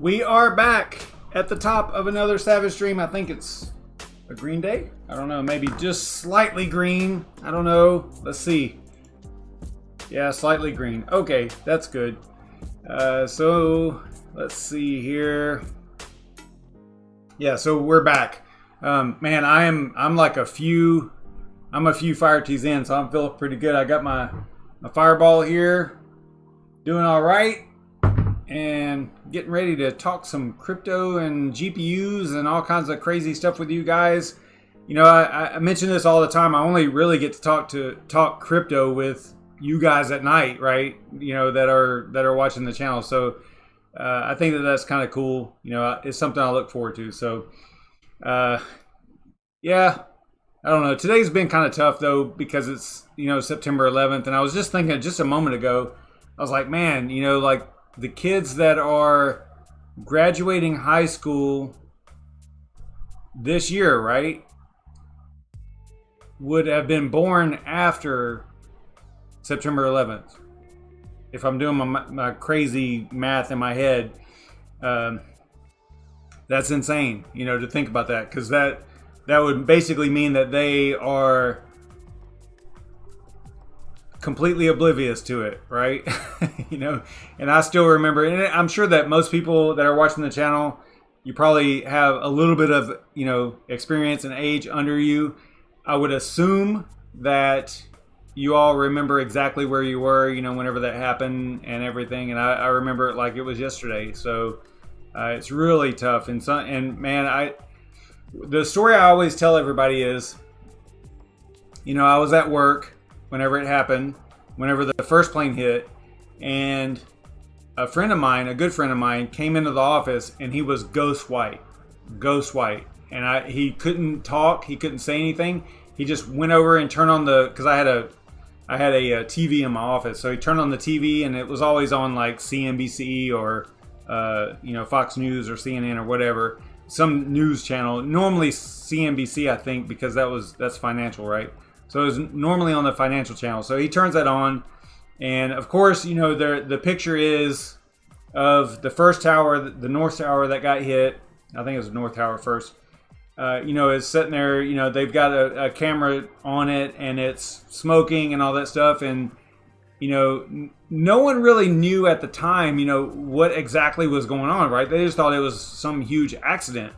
We are back at the top of another Savage stream. I think it's a green day. I don't know, maybe just slightly green. I don't know. Let's see. Yeah, slightly green. Okay, that's good. So let's see here. Yeah, so we're back. Man, I'm like a few fire teas in, so I'm feeling pretty good. I got my fireball here, doing all right, and getting ready to talk some crypto and GPUs and all kinds of crazy stuff with you guys. You know, I mention this all the time. I only really get to talk crypto with you guys at night, right? You know, that are watching the channel. So I think that's kind of cool. You know, it's something I look forward to. So yeah, I don't know. Today's been kind of tough though, because it's, you know, September 11th, and I was just thinking just a moment ago, I was like, man, you know, like the kids that are graduating high school this year, right, would have been born after September 11th. If I'm doing my crazy math in my head, that's insane, you know, to think about that, because that would basically mean that they are completely oblivious to it, right? You know, and I still remember, and I'm sure that most people that are watching the channel, you probably have a little bit of, you know, experience and age under you. I would assume that you all remember exactly where you were, you know, whenever that happened and everything. And I remember it like it was yesterday. So it's really tough. And man, the story I always tell everybody is, you know, I was at work whenever it happened, whenever the first plane hit, and a friend of mine, a good friend of mine, came into the office and he was ghost white. And he couldn't talk, he couldn't say anything. He just went over and turned on because I had a TV in my office. So he turned on the TV and it was always on like CNBC or, you know, Fox News or CNN or whatever, some news channel, normally CNBC, I think, because that's financial, right? So it was normally on the financial channel. So he turns that on, and of course, you know, the picture is of the first tower, the North Tower that got hit. I think it was the North Tower first. You know, is sitting there. You know, they've got a camera on it, and it's smoking and all that stuff. And you know, no one really knew at the time, you know, what exactly was going on, right? They just thought it was some huge accident.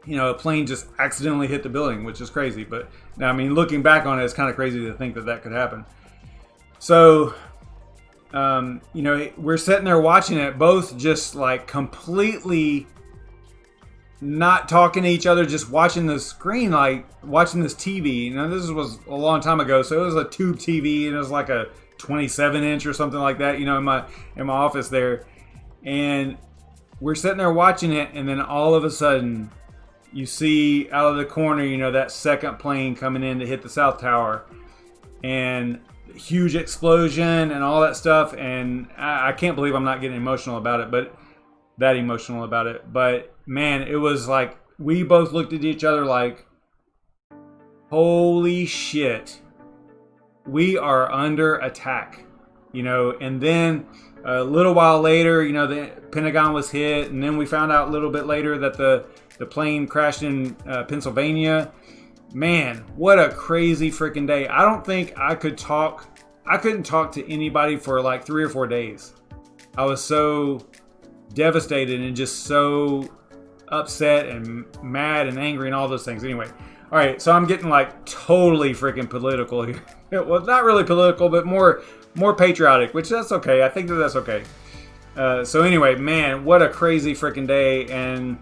You know, a plane just accidentally hit the building, which is crazy. But I mean, looking back on it, it's kind of crazy to think that could happen. So, you know, we're sitting there watching it, both just like completely not talking to each other, just watching the screen, like watching this TV. You know, this was a long time ago, so it was a tube TV, and it was like a 27-inch or something like that, you know, in my office there. And we're sitting there watching it, and then all of a sudden, you see out of the corner, you know, that second plane coming in to hit the South Tower, and huge explosion and all that stuff. And I can't believe I'm not getting emotional about it, but man, it was like we both looked at each other like, holy shit, we are under attack, you know. And then a little while later, you know, the Pentagon was hit, and then we found out a little bit later that the plane crashed in Pennsylvania. Man, what a crazy freaking day. I don't think I couldn't talk to anybody for like 3 or 4 days. I was so devastated and just so upset and mad and angry and all those things. Anyway, all right, so I'm getting like totally freaking political here. Well, not really political, but more patriotic, which that's okay. I think that's okay. So anyway, man, what a crazy freaking day. And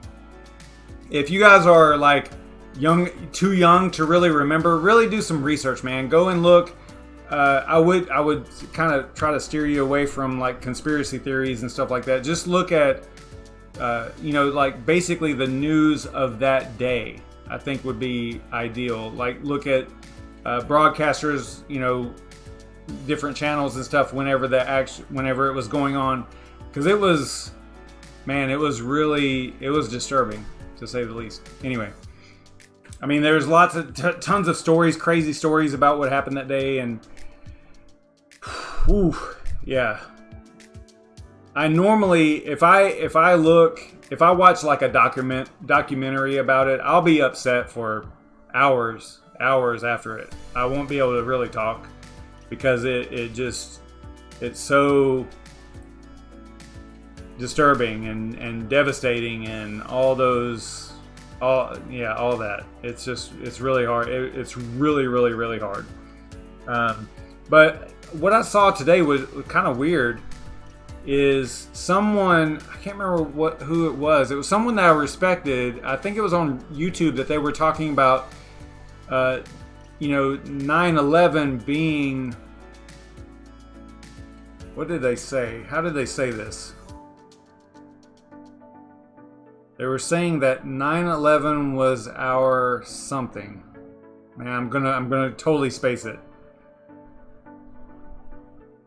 if you guys are like too young to really remember, really do some research, man. Go and look. I would kind of try to steer you away from like conspiracy theories and stuff like that. Just look at, you know, like basically the news of that day, I think would be ideal. Like look at broadcasters, you know, different channels and stuff whenever it was going on, because it was disturbing, to say the least. Anyway, I mean, there's tons of stories, crazy stories about what happened that day, and yeah, I normally, if I watch like a documentary about it, I'll be upset for hours after it. I won't be able to really talk because it's so disturbing and devastating and all that. It's really hard. It's really hard. But what I saw today was kind of weird. Is someone, I can't remember who it was. It was someone that I respected. I think it was on YouTube that they were talking about, 9/11 being. What did they say? How did they say this? They were saying that 9/11 was our something. Man, I'm gonna totally space it.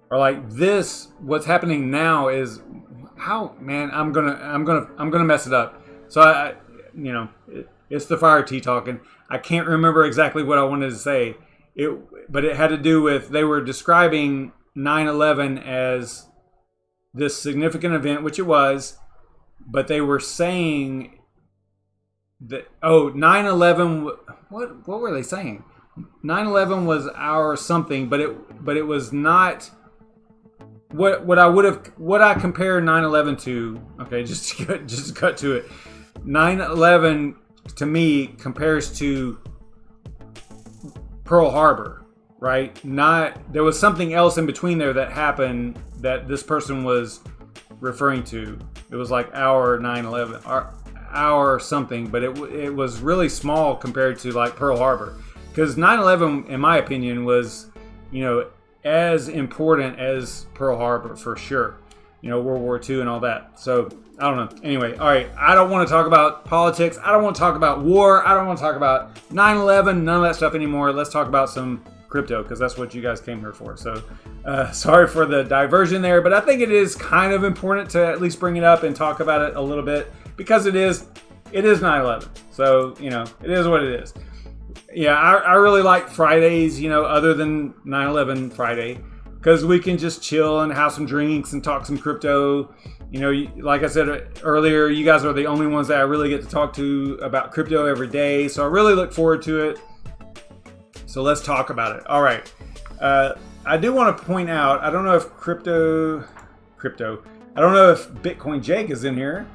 Or like this, what's happening now is how, man, I'm gonna mess it up. So it's the fire tea talking. I can't remember exactly what I wanted to say. But it had to do with, they were describing 9/11 as this significant event, which it was, but they were saying that 9/11. What were they saying? 9/11 was our something, but it was not. What I compare 9/11 to, okay, just to cut to it. 9/11 to me compares to Pearl Harbor, right? There was something else in between there that happened that this person was referring to. It was like our 9/11, our something, but it was really small compared to like Pearl Harbor, because 9/11, in my opinion, was, as important as Pearl Harbor for sure. World War II and all that. So I don't know. Anyway, all right. I don't want to talk about politics. I don't want to talk about war. I don't want to talk about 9/11. None of that stuff anymore. Let's talk about some crypto, because that's what you guys came here for. So sorry for the diversion there, but I think it is kind of important to at least bring it up and talk about it a little bit, because it is 9/11. So it is what it is. Yeah, I really like Fridays, other than 9/11 Friday, because we can just chill and have some drinks and talk some crypto. Like I said earlier, you guys are the only ones that I really get to talk to about crypto every day. So I really look forward to it. So let's talk about it. All right. I do want to point out, I don't know if I don't know if Bitcoin Jake is in here.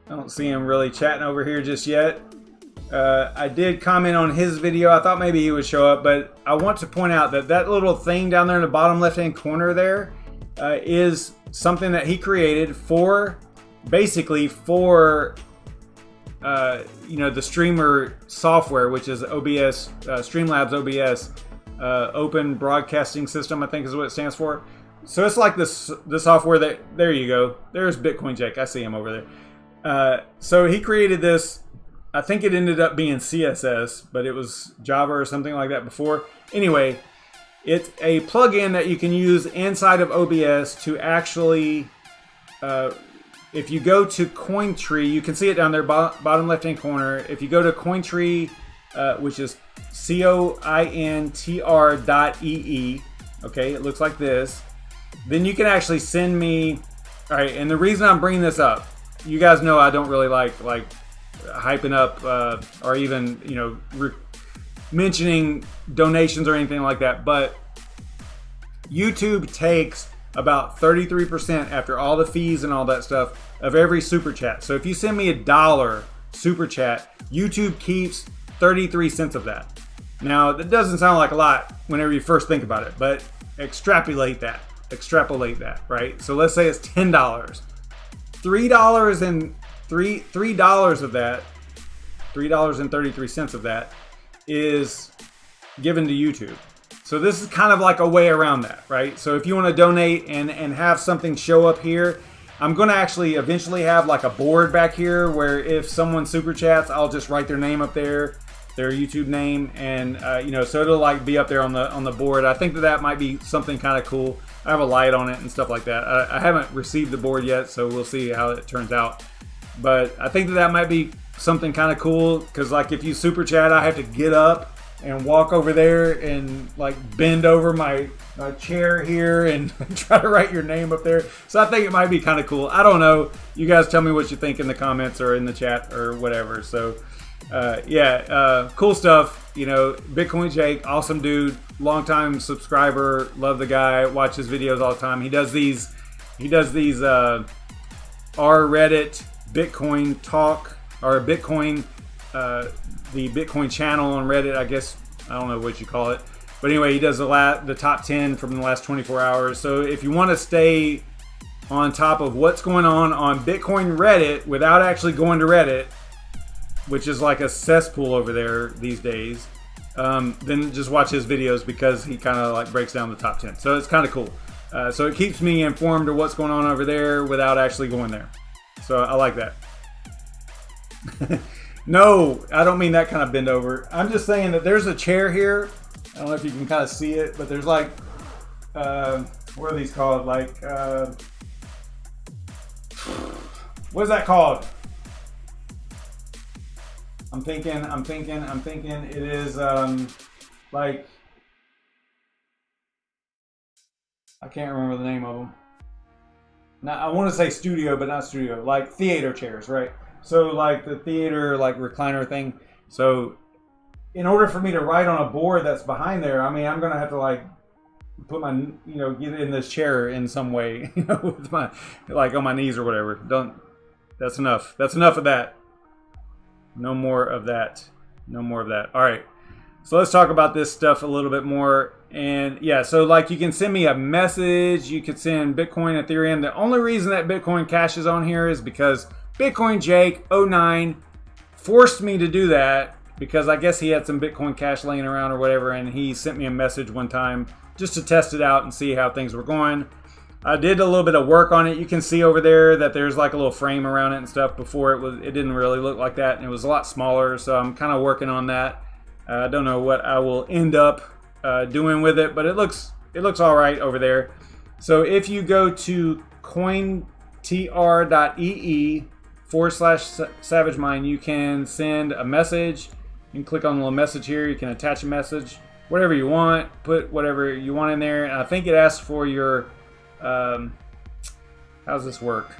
I don't see him really chatting over here just yet. I did comment on his video. I thought maybe he would show up, but I want to point out that little thing down there in the bottom left-hand corner there is something that he created for the streamer software, which is OBS, Streamlabs OBS, Open Broadcasting System, I think is what it stands for. So it's like the software that, there you go. There's Bitcoin Jake. I see him over there. So he created this. I think it ended up being CSS, but it was Java or something like that before. Anyway, it's a plugin that you can use inside of OBS to actually, if you go to Cointree, you can see it down there, bottom left-hand corner. If you go to Cointree, which is COINTR.EE, okay, it looks like this. Then you can actually send me, all right, and the reason I'm bringing this up, you guys know I don't really like hyping up or even mentioning donations or anything like that, but YouTube takes about 33% after all the fees and all that stuff of every super chat. So if you send me $1 super chat, YouTube keeps 33 cents of that. Now that doesn't sound like a lot whenever you first think about it, but extrapolate that, right? So let's say it's $10. $3 of that, $3.33 of that is given to YouTube. So this is kind of like a way around that, right? So if you want to donate and have something show up here, I'm going to actually eventually have like a board back here where if someone super chats, I'll just write their name up there, their YouTube name, and so it'll like be up there on the board. I think that might be something kind of cool. I have a light on it and stuff like that. I haven't received the board yet, so we'll see how it turns out. But I think that might be something kind of cool, because like if you super chat, I have to get up and walk over there and like bend over my chair here and try to write your name up there. So I think it might be kind of cool. I don't know. You guys tell me what you think in the comments or in the chat or whatever. So cool stuff. You know, Bitcoin Jake, awesome dude, longtime subscriber, love the guy, watch his videos all the time. He does these r Reddit Bitcoin talk, or Bitcoin the Bitcoin channel on Reddit, I guess. I don't know what you call it, but anyway, he does the top 10 from the last 24 hours. So if you want to stay on top of what's going on Bitcoin Reddit without actually going to Reddit, which is like a cesspool over there these days, then just watch his videos, because he kind of like breaks down the top 10. So it's kind of cool. So it keeps me informed of what's going on over there without actually going there. So I like that. No, I don't mean that kind of bend over. I'm just saying that there's a chair here. I don't know if you can kind of see it, but there's like, what are these called? Like, what is that called? I'm thinking. It is like, I can't remember the name of them. Now I want to say studio, but not studio. Like theater chairs, right? So like the theater, like recliner thing. So in order for me to write on a board that's behind there, I mean, I'm gonna have to like put my, get in this chair in some way, with my, like on my knees or whatever. That's enough. That's enough of that. No more of that. No more of that. All right. So let's talk about this stuff a little bit more. And yeah, so like you can send me a message. You could send Bitcoin, Ethereum. The only reason that Bitcoin Cash is on here is because Bitcoin Jake 09 forced me to do that, because I guess he had some Bitcoin Cash laying around or whatever, and he sent me a message one time just to test it out and see how things were going. I did a little bit of work on it. You can see over there that there's like a little frame around it and stuff. Before it didn't really look like that, and it was a lot smaller, so I'm kind of working on that. I don't know what I will end up doing with it, but it looks all right over there. So if you go to cointr.ee/SavageMine, you can send a message. You can click on the little message here. You can attach a message, whatever you want. Put whatever you want in there. And I think it asks for your how's this work?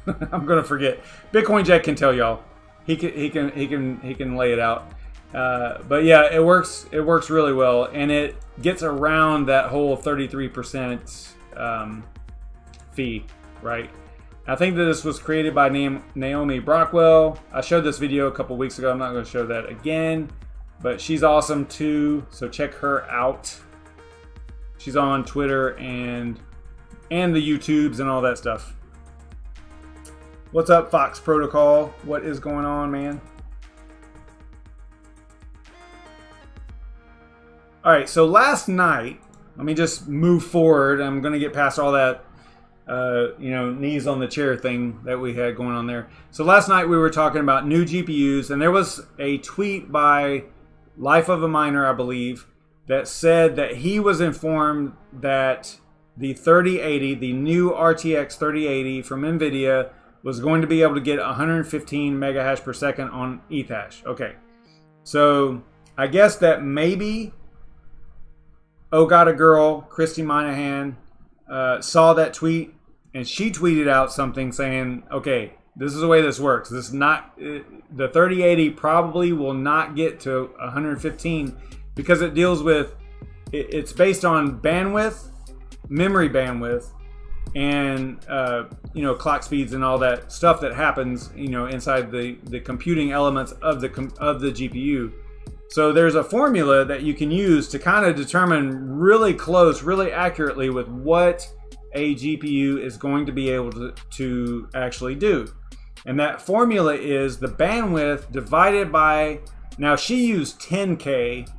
I'm gonna forget. Bitcoin Jack can tell y'all. He can lay it out. But yeah, it works really well, and it gets around that whole 33% fee, right? I think that this was created by Naomi Brockwell. I showed this video a couple weeks ago. I'm not going to show that again, but she's awesome too, so check her out. She's on Twitter and the YouTubes and all that stuff. What's up, Fox Protocol? What is going on, man? All right, so last night, let me just move forward. I'm going to get past all that, knees on the chair thing that we had going on there. So last night we were talking about new GPUs, and there was a tweet by Life of a Miner, I believe, that said that he was informed that the 3080, the new RTX 3080 from NVIDIA, was going to be able to get 115 mega hash per second on Ethash. Okay, so I guess that maybe got a girl, Christy Minahan, saw that tweet, and she tweeted out something saying, okay, this is the way this works. This is not, the 3080 probably will not get to 115 because it deals with, it's based on bandwidth, memory bandwidth, and clock speeds and all that stuff that happens inside the computing elements of the GPU. So there's a formula that you can use to kind of determine really close, really accurately with what a GPU is going to be able to actually do. And that formula is the bandwidth divided by, now she used 10K,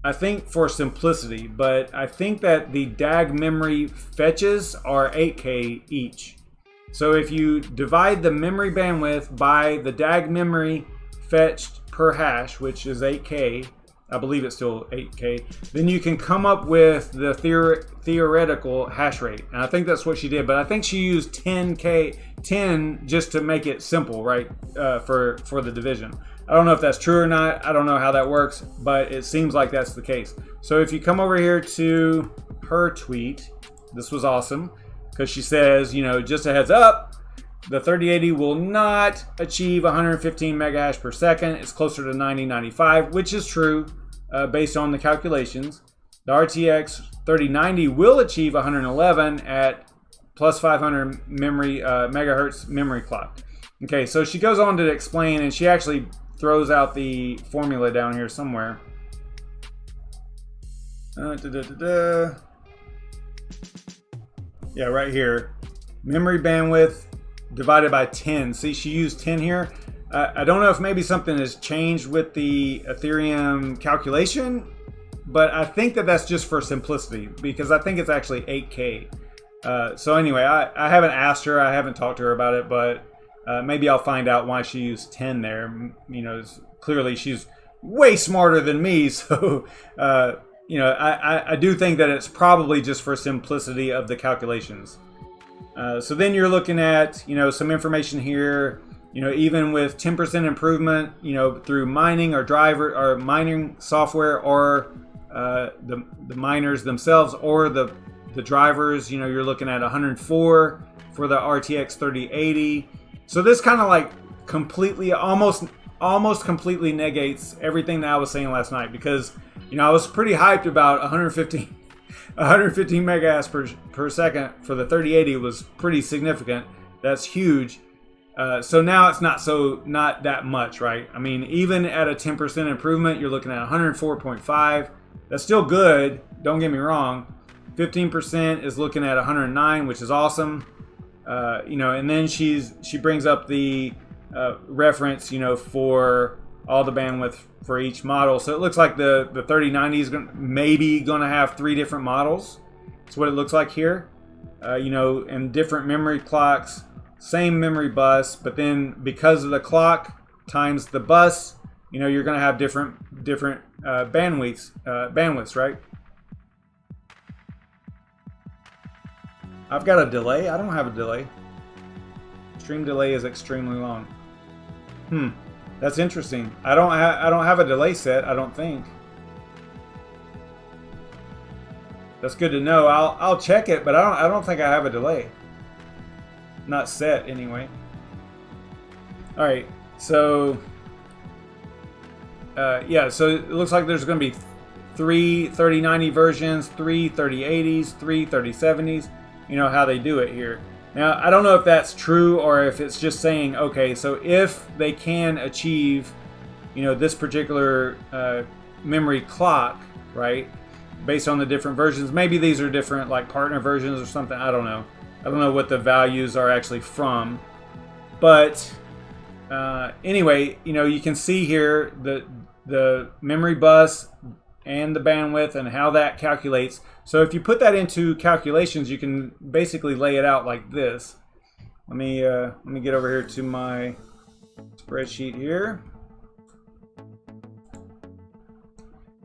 I think for simplicity, but I think that the DAG memory fetches are 8K each. So if you divide the memory bandwidth by the DAG memory fetched per hash, which is 8K, I believe it's still 8K, then you can come up with the theoretical hash rate. And I think that's what she did, but I think she used 10 just to make it simple, right, for the division. I don't know if that's true or not. I don't know how that works, but it seems like that's the case. So if you come over here to her tweet, this was awesome because she says, you know, just a heads up, the 3080 will not achieve 115 megahash per second. It's closer to 9095, which is true based on the calculations. The RTX 3090 will achieve 111 at plus 500 megahertz memory clock. Okay, so she goes on to explain, and she actually throws out the formula down here somewhere. Yeah, right here. Memory bandwidth divided by 10. See, she used 10 here. I don't know if maybe something has changed with the Ethereum calculation, but I think that that's just for simplicity because I think it's actually 8K. So anyway, I haven't asked her, I haven't talked to her about it, but maybe I'll find out why she used 10 there. You know, clearly she's way smarter than me, so you know, I do think that it's probably just for simplicity of the calculations. So then you're looking at, you know, some information here. You know, even with 10% improvement, you know, through mining or driver or mining software or the miners themselves or the drivers, you know, you're looking at 104 for the RTX 3080. So this kind of like completely, almost completely negates everything that I was saying last night because, you know, I was pretty hyped about 115 megahertz per second for the 3080 was pretty significant. That's huge. So now it's not that much, right? I mean, even at a 10% improvement, you're looking at 104.5. That's still good. Don't get me wrong. 15% is looking at 109, which is awesome. You know, and then she brings up the reference, you know, for all the bandwidth for each model. So it looks like the 3090 is maybe going to have 3 different models. That's what it looks like here. You know, and different memory clocks, same memory bus, but then because of the clock times the bus, you know, you're going to have different bandwidths, right? I've got a delay. I don't have a delay. Stream delay is extremely long. That's interesting. I don't have a delay set, I don't think. That's good to know. I'll check it, but I don't think I have a delay. Not set anyway. All right. So yeah, so it looks like there's going to be 3 3090 versions, 3 3080s, 3 3070s. You know how they do it here. Now, I don't know if that's true or if it's just saying, okay, so if they can achieve, you know, this particular memory clock, right, based on the different versions, maybe these are different, like partner versions or something. I don't know. I don't know what the values are actually from. But anyway, you know, you can see here the memory bus and the bandwidth and how that calculates. So if you put that into calculations, you can basically lay it out like this. Let me get over here to my spreadsheet here.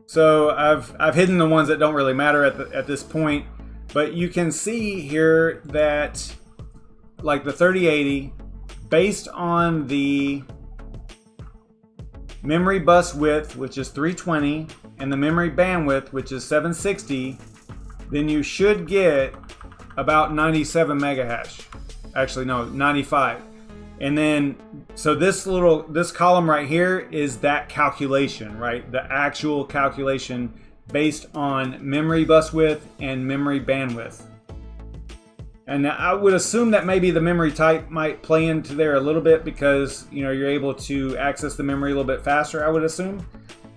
So I've hidden the ones that don't really matter at this point, but you can see here that like the 3080, based on the memory bus width, which is 320, and the memory bandwidth, which is 760, then you should get about 97 megahash. Actually, no, 95. And then, so this column right here is that calculation, right? The actual calculation based on memory bus width and memory bandwidth. And I would assume that maybe the memory type might play into there a little bit because, you know, you're able to access the memory a little bit faster, I would assume.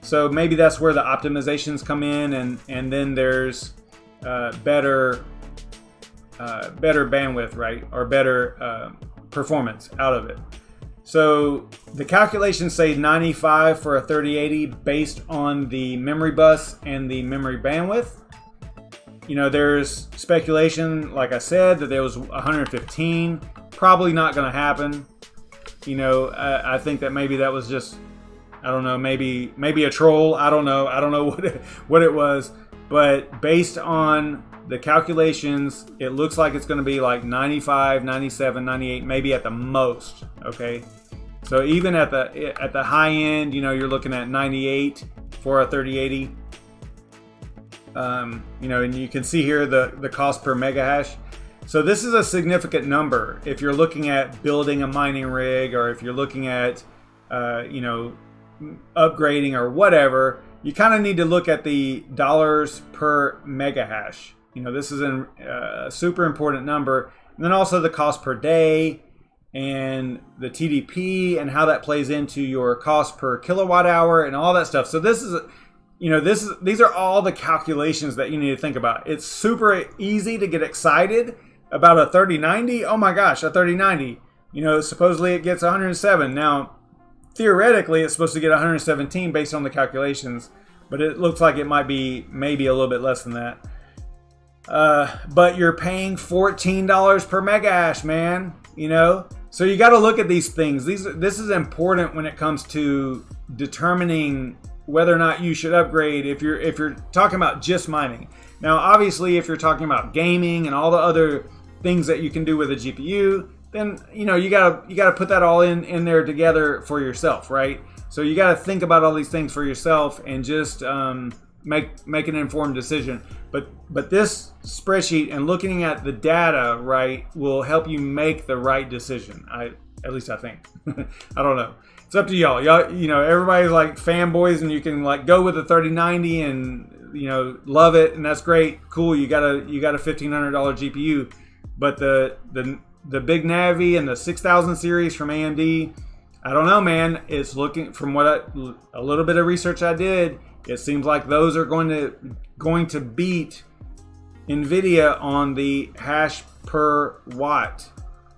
So maybe that's where the optimizations come in, and then there's better bandwidth, right? Or better performance out of it. So the calculations say 95 for a 3080 based on the memory bus and the memory bandwidth. You know, there's speculation, like I said, that there was 115. Probably not going to happen. You know, I think that maybe that was just, I don't know, maybe a troll. I don't know what it was. But based on the calculations, it looks like it's going to be like 95, 97, 98, maybe at the most. Okay. So even at the high end, you're looking at 98 for a 3080. And you can see here the cost per mega hash. So this is a significant number if you're looking at building a mining rig, or if you're looking at upgrading or whatever. You kind of need to look at the dollars per mega hash. This is a super important number. And then also the cost per day and the TDP and how that plays into your cost per kilowatt hour and all that stuff. So this is, these are all the calculations that you need to think about. It's super easy to get excited about a 3090. Oh my gosh, a 3090. Supposedly it gets 107. Now, theoretically, it's supposed to get 117 based on the calculations, but it looks like it might be maybe a little bit less than that. But you're paying $14 per mega hash, man. So you got to look at these things. This is important when it comes to determining whether or not you should upgrade if you're talking about just mining. Now, obviously, if you're talking about gaming and all the other things that you can do with a GPU, then you gotta put that all in there together for yourself, right? So you gotta think about all these things for yourself and just make an informed decision. But this spreadsheet and looking at the data, right, will help you make the right decision. At least I think. I don't know. It's up to y'all. Y'all, everybody's like fanboys, and you can like go with a 3090 and love it, and that's great, cool. You got a $1,500 GPU, but the Big Navi and the 6000 series from AMD, I don't know, man. It's looking, from a little bit of research I did, it seems like those are going to beat NVIDIA on the hash per watt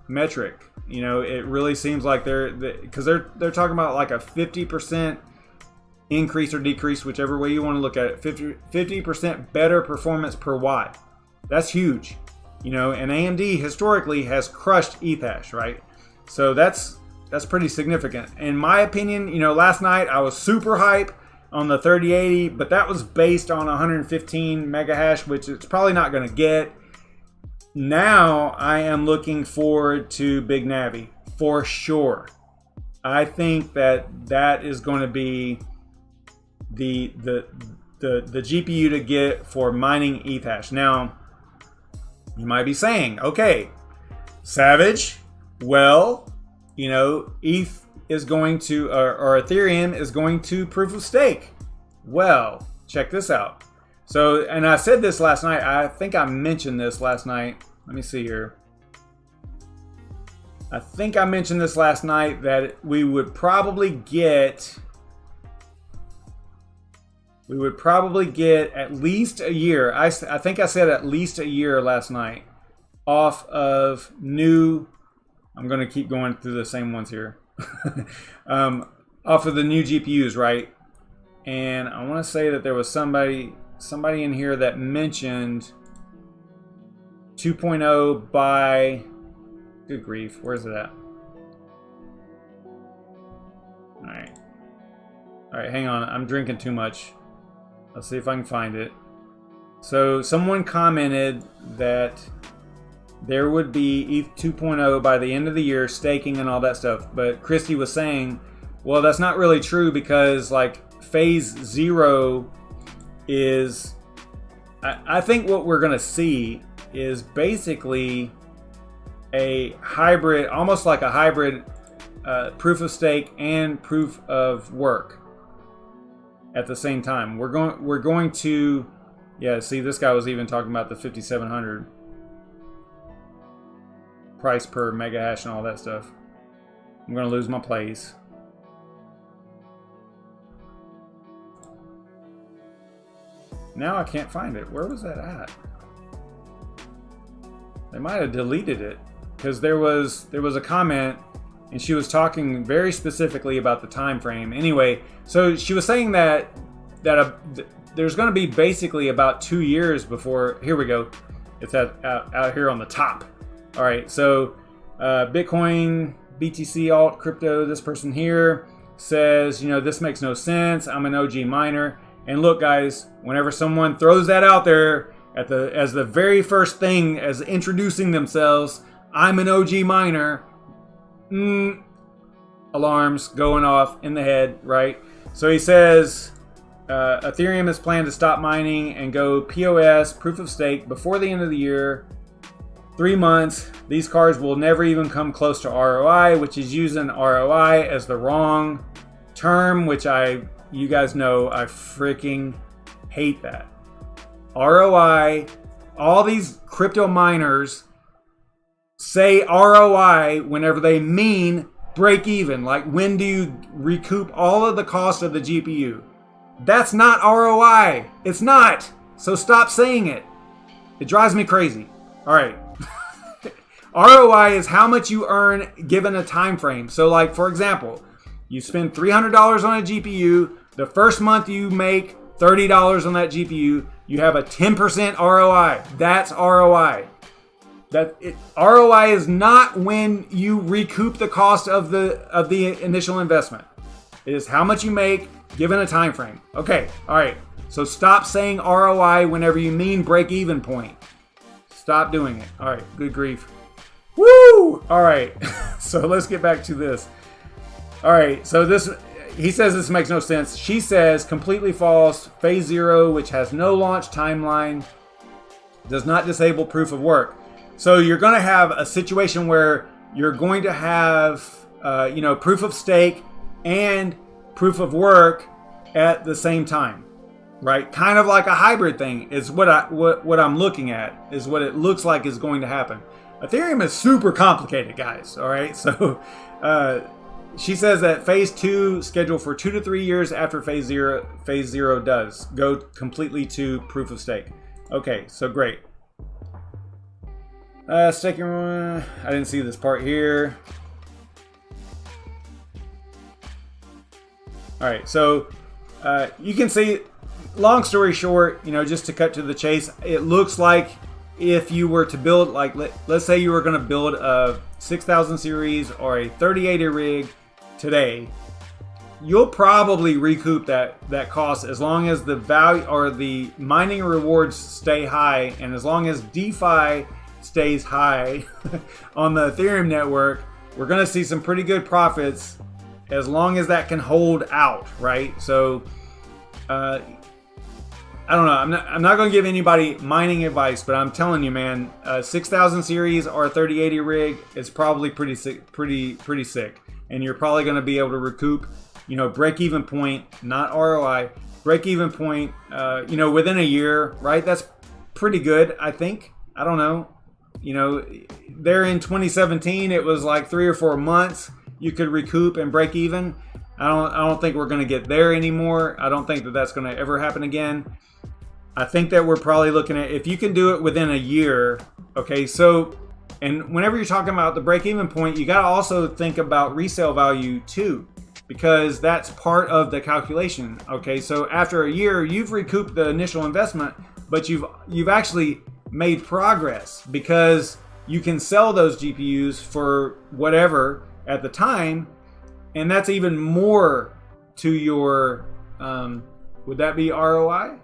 metric. It really seems like they're talking about like a 50% increase or decrease, whichever way you want to look at it. 50% better performance per watt. That's huge. And AMD historically has crushed Ethash, right? So that's pretty significant. In my opinion, last night I was super hype on the 3080, but that was based on 115 mega hash, which it's probably not going to get. Now I am looking forward to Big Navi for sure. I think that is going to be the GPU to get for mining Ethash. Now, you might be saying, okay, Savage, well, ETH is going to, or Ethereum is going to proof of stake. Well, check this out. So, and I said this last night. I think I mentioned this last night. Let me see here. I think I mentioned this last night that we would probably get at least a year. I think I said at least a year last night off of new. I'm going to keep going through the same ones here. Off of the new GPUs, right? And I want to say that there was somebody in here that mentioned 2.0 by, good grief, where's it at? All right, hang on. I'm drinking too much. Let's see if I can find it. So someone commented that there would be ETH 2.0 by the end of the year, staking and all that stuff. But Christy was saying, well, that's not really true, because like phase 0 is, I think what we're going to see is basically a hybrid, almost like a hybrid proof of stake and proof of work at the same time. We're going to, yeah, see, this guy was even talking about the 5,700 price per mega hash and all that stuff. I'm going to lose my place. Now I can't find it. Where was that at? They might have deleted it, because there was a comment and she was talking very specifically about the time frame. Anyway, so she was saying that there's going to be basically about 2 years before. Here we go. It's out here on the top. All right, so Bitcoin, BTC, alt, crypto. This person here says, this makes no sense. I'm an OG miner. And look, guys, whenever someone throws that out there as the very first thing, as introducing themselves, I'm an OG miner, a alarms going off in the head, right? So he says Ethereum is planned to stop mining and go POS, proof of stake, before the end of the year. 3 months. These cards will never even come close to ROI, which is using ROI as the wrong term, which you guys know I freaking hate that. ROI, all these crypto miners say ROI whenever they mean break even. Like, when do you recoup all of the cost of the GPU? That's not ROI. It's not. So stop saying it. It drives me crazy. All right. ROI is how much you earn given a time frame. So, like, for example, you spend $300 on a GPU. The first month you make $30 on that GPU. You have a 10% ROI. That's ROI. ROI is not when you recoup the cost of the initial investment. It is how much you make given a time frame. Okay, all right. So stop saying ROI whenever you mean break-even point. Stop doing it. All right, good grief. Woo! All right, so let's get back to this. All right, so he says this makes no sense. She says completely false. Phase 0, which has no launch timeline, does not disable proof of work. So you're going to have a situation where you're going to have, proof of stake and proof of work at the same time, right? Kind of like a hybrid thing is what I'm looking at, is what it looks like is going to happen. Ethereum is super complicated, guys. All right, so she says that phase 2 scheduled for 2 to 3 years after phase 0 does go completely to proof of stake. Okay, so great. Staking, I didn't see this part here. All right, so you can see, long story short, just to cut to the chase, it looks like if you were to build, like, let's say you were going to build a 6000 series or a 3080 rig today, you'll probably recoup that cost as long as the value or the mining rewards stay high, and as long as DeFi stays high on the Ethereum network. We're going to see some pretty good profits as long as that can hold out, right? So I don't know. I'm not going to give anybody mining advice, but I'm telling you, man, 6000 series or a 3080 rig is probably pretty sick, and you're probably going to be able to recoup, break even point, not ROI, break even point, within a year, right? That's pretty good, I think. I don't know. There in 2017, it was like 3 or 4 months you could recoup and break even. I don't think we're going to get there anymore. I don't think that that's going to ever happen again. I think that we're probably looking at, if you can do it within a year, okay, so, and whenever you're talking about the break-even point, you got to also think about resale value too, because that's part of the calculation, okay? So after a year, you've recouped the initial investment, but you've actually made progress because you can sell those GPUs for whatever at the time, and that's even more to your, would that be ROI?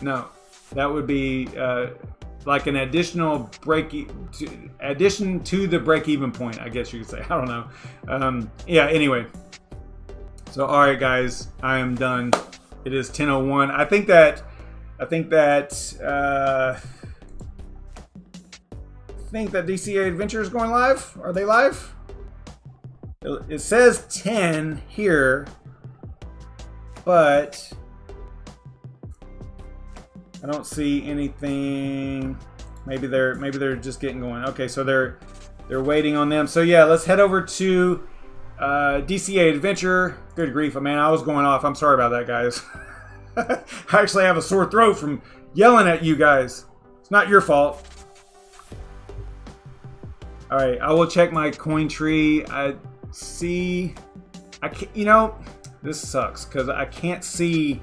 No, that would be like an additional addition to the break-even point, I guess you could say. I don't know. Yeah, anyway. So, all right, guys, I am done. It is 10:01. I think that DCA Adventure is going live. Are they live? It says 10 here, but I don't see anything. Maybe they're just getting going. Okay, so they're waiting on them. So yeah, let's head over to DCA Adventure. Good grief, man, I was going off. I'm sorry about that, guys. I actually have a sore throat from yelling at you guys. It's not your fault. All right, I will check my coin tree. I can't, this sucks because I can't see.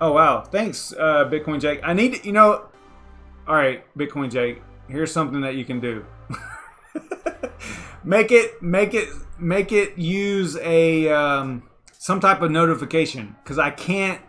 Oh, wow. Thanks, Bitcoin Jake. I need to, all right, Bitcoin Jake, here's something that you can do. make it use a, some type of notification, because I can't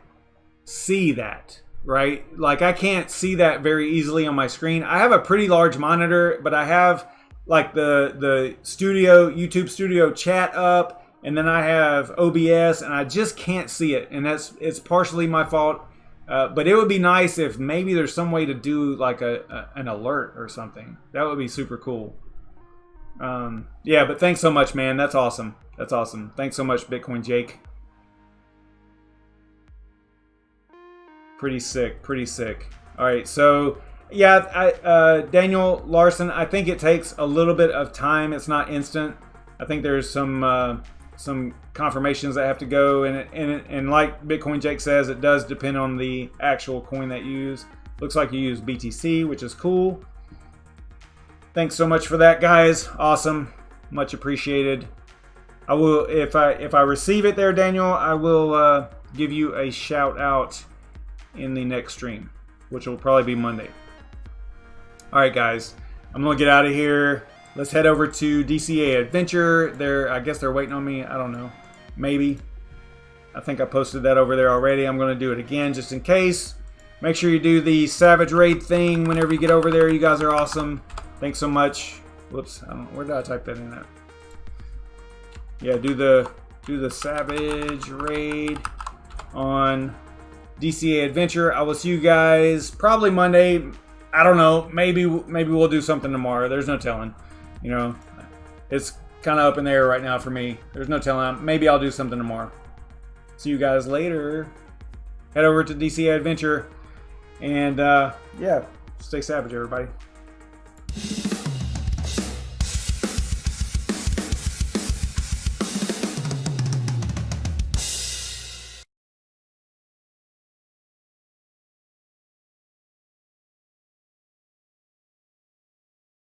see that. right? Like I can't see that very easily on my screen. I have a pretty large monitor, but I have like the studio, YouTube Studio chat up, and then I have OBS, and I just can't see it. And it's partially my fault. But it would be nice if maybe there's some way to do like an alert or something. That would be super cool. Yeah, but thanks so much, man. That's awesome. That's awesome. Thanks so much, Bitcoin Jake. Pretty sick. Pretty sick. All right, so yeah, Daniel Larson, I think it takes a little bit of time. It's not instant. I think there's some confirmations that have to go, and like Bitcoin Jake says, it does depend on the actual coin that you use. Looks like you use BTC, which is cool. Thanks so much for that, guys. Awesome, much appreciated. I will, if I receive it there, Daniel, I will give you a shout out in the next stream, which will probably be Monday. All right, guys, I'm gonna get out of here. Let's head over to DCA Adventure. I guess they're waiting on me. I don't know. Maybe. I think I posted that over there already. I'm going to do it again just in case. Make sure you do the Savage Raid thing whenever you get over there. You guys are awesome. Thanks so much. Whoops. I don't know. Where did I type that in at? Yeah, do the Savage Raid on DCA Adventure. I will see you guys probably Monday. I don't know. Maybe we'll do something tomorrow. There's no telling. You know, it's kind of up in the air right now for me. There's no telling. Maybe I'll do something tomorrow. See you guys later. Head over to DCA Adventure. And, yeah, stay savage, everybody.